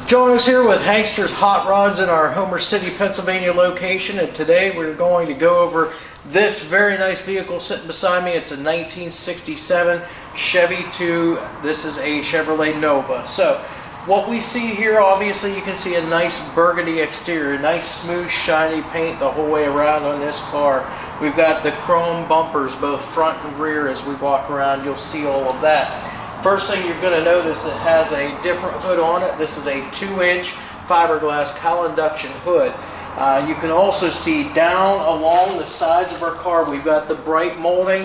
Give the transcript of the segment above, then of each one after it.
Join us here with Hankster's Hot Rods in our Homer City, Pennsylvania location, and today we're going to go over this very nice vehicle sitting beside me. It's a 1967 Chevy 2. This is a Chevrolet Nova. So what we see here, obviously you can see a nice burgundy exterior, nice smooth shiny paint the whole way around on this car. We've got the chrome bumpers both front and rear. As we walk around you'll see all of that. First thing you're going to notice, it has a different hood on it. This is a 2-inch fiberglass Cowl induction hood. You can also see down along the sides of our car, we've got the bright molding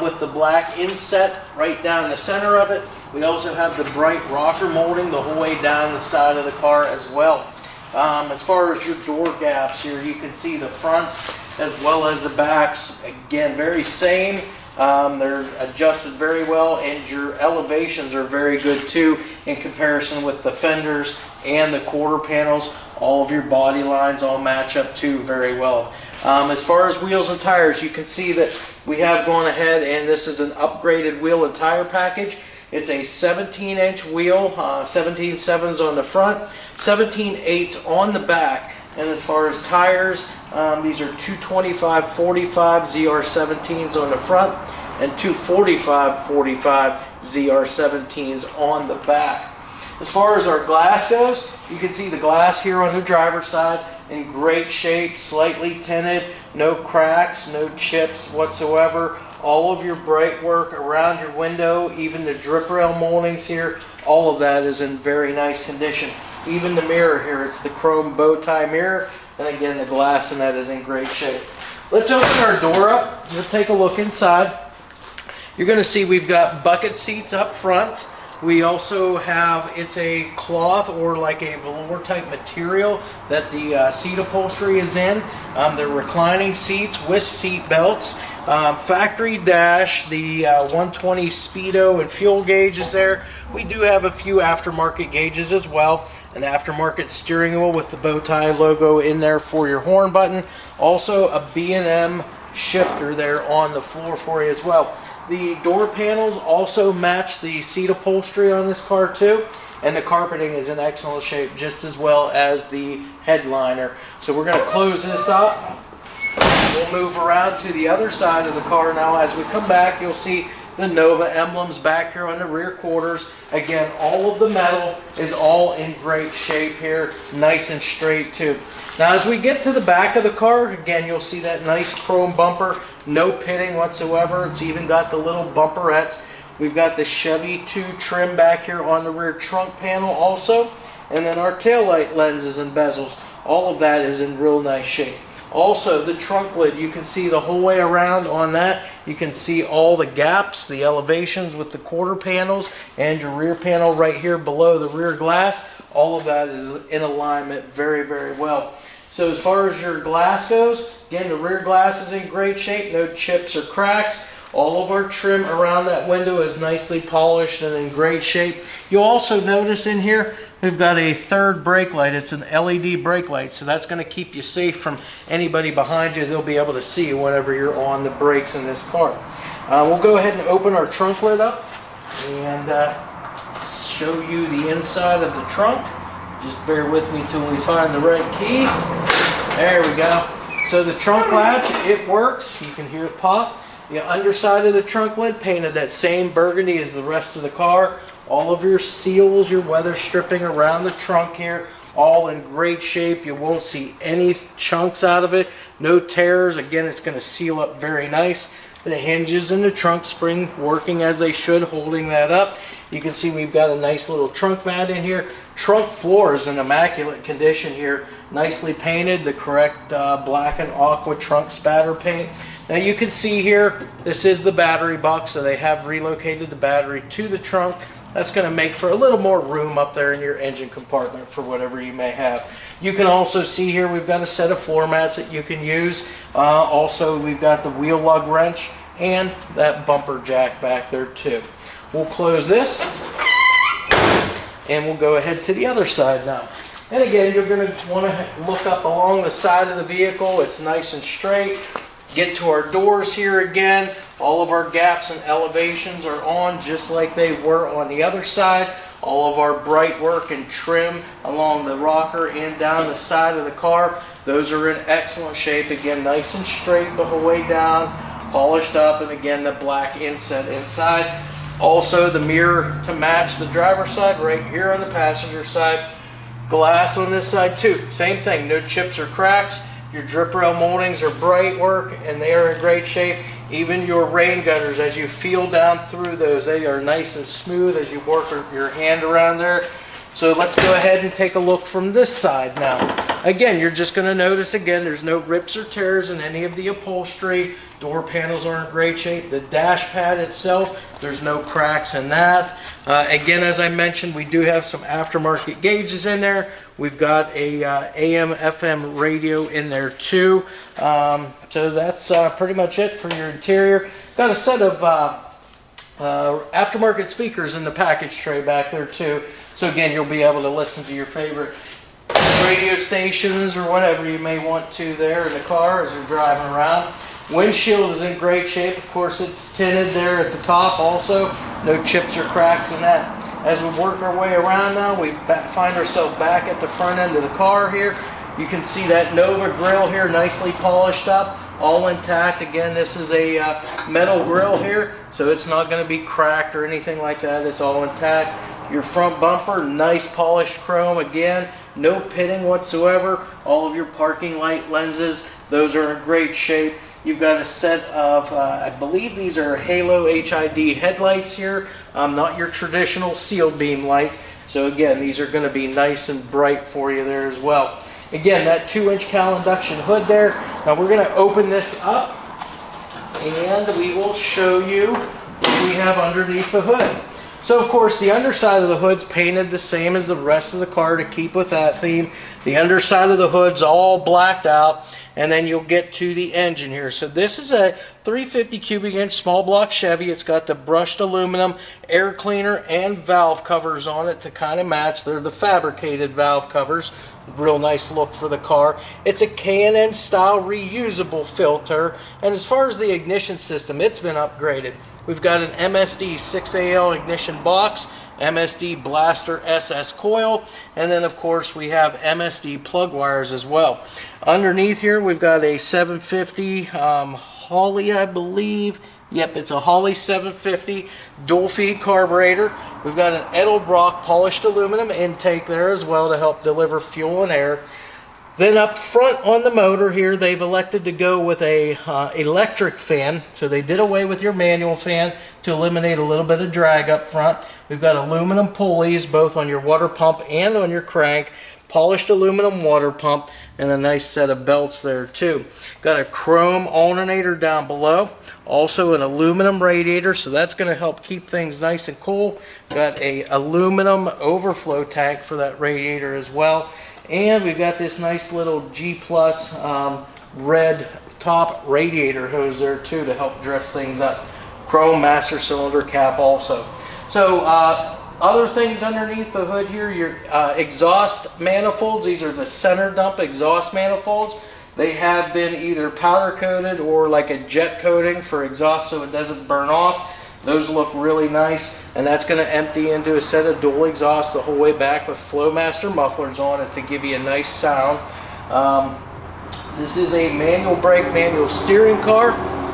with the black inset right down the center of it. We also have the bright rocker molding the whole way down the side of the car as well. As far as your door gaps here, you can see the fronts as well as the backs. Again, very same. They're adjusted very well, and your elevations are very good too in comparison with the fenders and the quarter panels. All of your body lines all match up too very well. As far as wheels and tires, you can see that we have gone ahead, and this is an upgraded wheel and tire package. It's a 17-inch wheel, 17.7s on the front, 17.8s on the back. And as far as tires, these are 225/45 ZR17s on the front and 245/45 ZR17s on the back. As far as our glass goes, you can see the glass here on the driver's side in great shape, slightly tinted, no cracks, no chips whatsoever. All of your bright work around your window, even the drip rail moldings here, all of that is in very nice condition. Even the mirror here, it's the chrome bow tie mirror, and again the glass in that is in great shape. Let's open our door up. We'll take a look inside. You're going to see we've got bucket seats up front. We also have, it's a cloth or like a velour type material that the seat upholstery is in. They're reclining seats with seat belts. Factory dash, the 120 speedo and fuel gauge is there. We do have a few aftermarket gauges as well. An aftermarket steering wheel with the bow tie logo in there for your horn button. Also a B&M shifter there on the floor for you as well. The door panels also match the seat upholstery on this car too, and the carpeting is in excellent shape, just as well as the headliner. So we're going to close this up. We'll move around to the other side of the car now. As we come back, you'll see the Nova emblems back here on the rear quarters. Again, all of the metal is all in great shape here, nice and straight too. Now as we get to the back of the car, again you'll see that nice chrome bumper, no pitting whatsoever. It's even got the little bumperettes. We've got the Chevy 2 trim back here on the rear trunk panel also, and then our taillight lenses and bezels. All of that is in real nice shape. Also, the trunk lid, you can see the whole way around on that. You can see all the gaps, the elevations with the quarter panels, and your rear panel right here below the rear glass. All of that is in alignment very, very well. So as far as your glass goes, again, the rear glass is in great shape, no chips or cracks. All of our trim around that window is nicely polished and in great shape. You'll also notice in here, we've got a third brake light. It's an LED brake light, so that's going to keep you safe from anybody behind you. They'll be able to see you whenever you're on the brakes in this car. We'll go ahead and open our trunk lid up and show you the inside of the trunk. Just bear with me till we find the right key. There we go. So the trunk latch, it works. You can hear it pop. The underside of the trunk lid painted that same burgundy as the rest of the car. All of your seals, your weather stripping around the trunk here, all in great shape. You won't see any chunks out of it, no tears. Again, it's going to seal up very nice. The hinges in the trunk spring working as they should, holding that up. You can see we've got a nice little trunk mat in here. Trunk floor is in immaculate condition here, nicely painted, the correct black and aqua trunk spatter paint. Now you can see here, this is the battery box, so they have relocated the battery to the trunk. That's going to make for a little more room up there in your engine compartment for whatever you may have. You can also see here we've got a set of floor mats that you can use. Also we've got the wheel lug wrench and that bumper jack back there too. We'll close this and we'll go ahead to the other side now. And again, you're going to want to look up along the side of the vehicle. It's nice and straight. Get to our doors here again. All of our gaps and elevations are on just like they were on the other side. All of our bright work and trim along the rocker and down the side of the car, those are in excellent shape. Again, nice and straight the whole way down, polished up, and again the black inset inside. Also the mirror to match the driver's side right here on the passenger side. Glass on this side too, same thing, no chips or cracks. Your drip rail moldings are bright work and they are in great shape. Even your rain gutters, as you feel down through those, they are nice and smooth as you work your hand around there. So let's go ahead and take a look from this side now. Again, you're just going to notice again, there's no rips or tears in any of the upholstery. Door panels are in great shape. The dash pad itself, there's no cracks in that. Again, as I mentioned, we do have some aftermarket gauges in there. We've got a AM FM radio in there too. So that's pretty much it for your interior. Got a set of aftermarket speakers in the package tray back there too. So again, you'll be able to listen to your favorite radio stations or whatever you may want to there in the car as you're driving around. Windshield is in great shape. Of course, it's tinted there at the top also. No chips or cracks in that. As we work our way around now, we find ourselves back at the front end of the car here. You can see that Nova grill here nicely polished up, all intact. Again, this is a metal grill here, so it's not going to be cracked or anything like that. It's all intact. Your front bumper, nice polished chrome again. No pitting whatsoever. All of your parking light lenses, those are in great shape. You've got a set of, I believe these are Halo HID headlights here, not your traditional sealed beam lights. So again, these are going to be nice and bright for you there as well. Again, that 2-inch Cowl induction hood there. Now we're going to open this up and we will show you what we have underneath the hood. So of course the underside of the hood's painted the same as the rest of the car to keep with that theme. The underside of the hood's all blacked out. And then you'll get to the engine here. So this is a 350 cubic inch small block Chevy. It's got the brushed aluminum air cleaner and valve covers on it to kind of match. They're the fabricated valve covers. Real nice look for the car. It's a K&N style reusable filter. And as far as the ignition system, it's been upgraded. We've got an MSD 6AL ignition box, MSD Blaster SS coil, and then of course we have MSD plug wires as well. Underneath here we've got a 750 Holley, I believe. Yep, it's a Holley 750 dual feed carburetor. We've got an Edelbrock polished aluminum intake there as well to help deliver fuel and air. Then up front on the motor here, they've elected to go with a electric fan. So they did away with your manual fan to eliminate a little bit of drag up front. We've got aluminum pulleys both on your water pump and on your crank. Polished aluminum water pump and a nice set of belts there too. Got a chrome alternator down below. Also an aluminum radiator, so that's going to help keep things nice and cool. Got a aluminum overflow tank for that radiator as well. And we've got this nice little G+ red top radiator hose there too to help dress things up. Chrome master cylinder cap also. So other things underneath the hood here, your exhaust manifolds. These are the center dump exhaust manifolds. They have been either powder coated or like a jet coating for exhaust so it doesn't burn off. Those look really nice, and that's going to empty into a set of dual exhausts the whole way back with Flowmaster mufflers on it to give you a nice sound. This is a manual brake, manual steering car,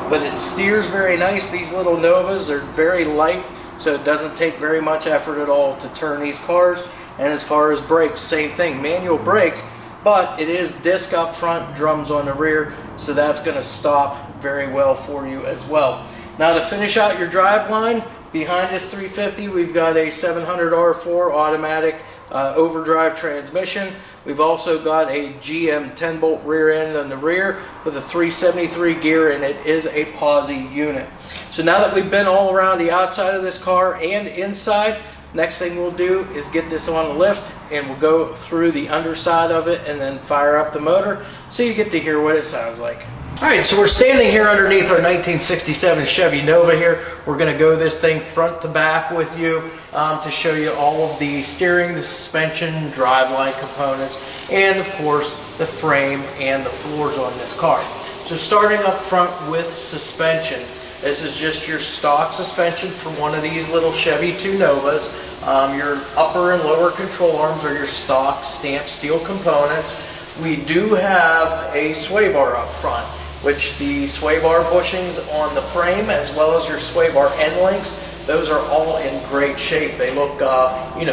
but it steers very nice. These little Novas are very light, so it doesn't take very much effort at all to turn these cars. And as far as brakes, same thing, manual brakes, but it is disc up front, drums on the rear, so that's going to stop very well for you as well. Now to finish out your drive line, behind this 350 we've got a 700R4 automatic overdrive transmission. We've also got a GM 10-bolt rear end on the rear with a 373 gear, and it is a POSI unit. So now that we've been all around the outside of this car and inside, next thing we'll do is get this on the lift and we'll go through the underside of it and then fire up the motor so you get to hear what it sounds like. Alright, so we're standing here underneath our 1967 Chevy Nova here. We're going to go this thing front to back with you to show you all of the steering, the suspension, driveline components, and of course the frame and the floors on this car. So starting up front with suspension. This is just your stock suspension from one of these little Chevy 2 Novas. Your upper and lower control arms are your stock stamped steel components. We do have a sway bar up front, which the sway bar bushings on the frame as well as your sway bar end links, those are all in great shape. They look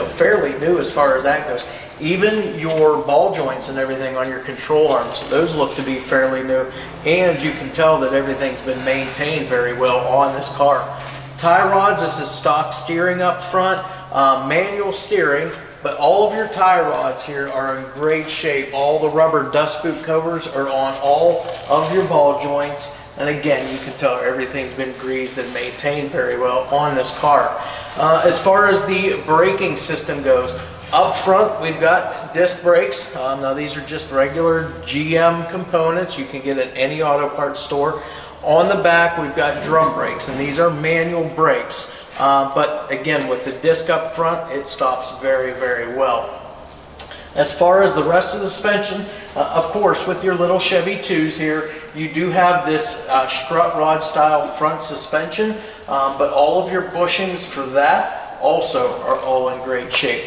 fairly new as far as that goes. Even your ball joints and everything on your control arms, those look to be fairly new, and you can tell that everything's been maintained very well on this car. Tie rods, this is stock steering up front, manual steering, but all of your tie rods here are in great shape. All the rubber dust boot covers are on all of your ball joints, and again, you can tell everything's been greased and maintained very well on this car. As far as the braking system goes, up front we've got disc brakes. Now these are just regular GM components you can get at any auto parts store. On the back we've got drum brakes, and these are manual brakes. But again, with the disc up front, it stops very, very well. As far as the rest of the suspension, of course, with your little Chevy 2s here, you do have this strut rod style front suspension, but all of your bushings for that also are all in great shape.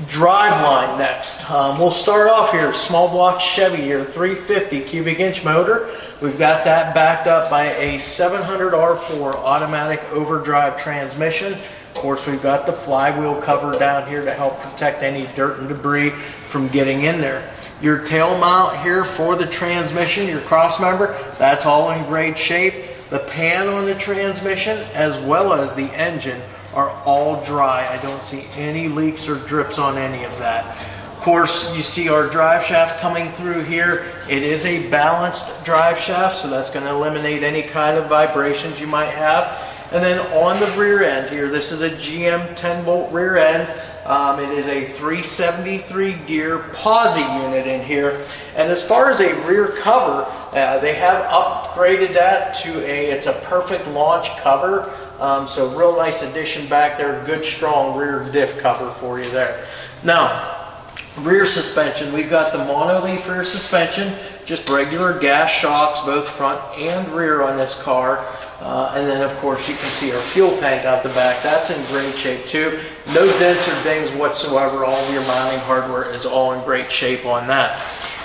Driveline next. We'll start off here, small block Chevy here, 350 cubic inch motor. We've got that backed up by a 700R4 automatic overdrive transmission. Of course, we've got the flywheel cover down here to help protect any dirt and debris from getting in there. Your tail mount here for the transmission, your cross member, that's all in great shape. The pan on the transmission as well as the engine are all dry. I don't see any leaks or drips on any of that. Of course, you see our drive shaft coming through here. It is a balanced drive shaft, so that's going to eliminate any kind of vibrations you might have. And then on the rear end here, this is a GM 10-bolt rear end. It is a 373 gear POSI unit in here. And as far as a rear cover, they have upgraded that to it's a perfect launch cover. So real nice addition back there, good strong rear diff cover for you there. Now, rear suspension, we've got the monoleaf rear suspension, just regular gas shocks, both front and rear on this car. And then of course you can see our fuel tank out the back. That's in great shape too. No dents or dings whatsoever. All of your mounting hardware is all in great shape on that.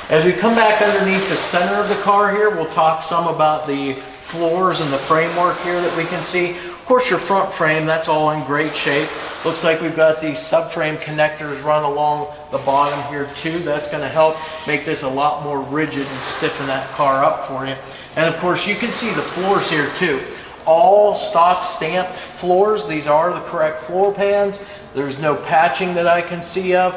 As we come back underneath the center of the car here, we'll talk some about the floors and the framework here that we can see. Of course, your front frame, that's all in great shape. Looks like we've got these subframe connectors run along the bottom here too. That's going to help make this a lot more rigid and stiffen that car up for you. And of course, you can see the floors here too. All stock stamped floors. These are the correct floor pans. There's no patching that I can see of.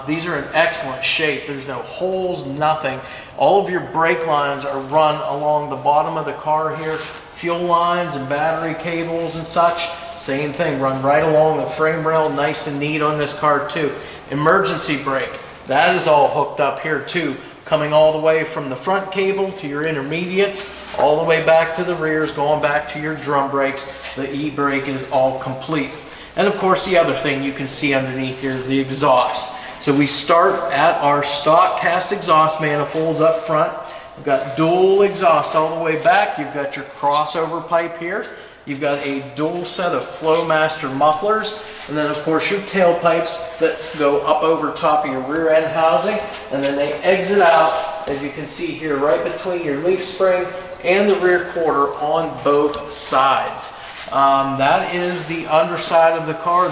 These are in excellent shape. There's no holes, nothing. All of your brake lines are run along the bottom of the car here. Fuel lines and battery cables and such, same thing, run right along the frame rail, nice and neat on this car too. Emergency brake, that is all hooked up here too, coming all the way from the front cable to your intermediates, all the way back to the rears, going back to your drum brakes. The e-brake is all complete. And of course, the other thing you can see underneath here is the exhaust. So we start at our stock cast exhaust manifolds up front. You've got dual exhaust all the way back. You've got your crossover pipe here. You've got a dual set of Flowmaster mufflers. And then of course your tailpipes that go up over top of your rear end housing. And then they exit out, as you can see here, right between your leaf spring and the rear quarter on both sides. That is the underside of the car.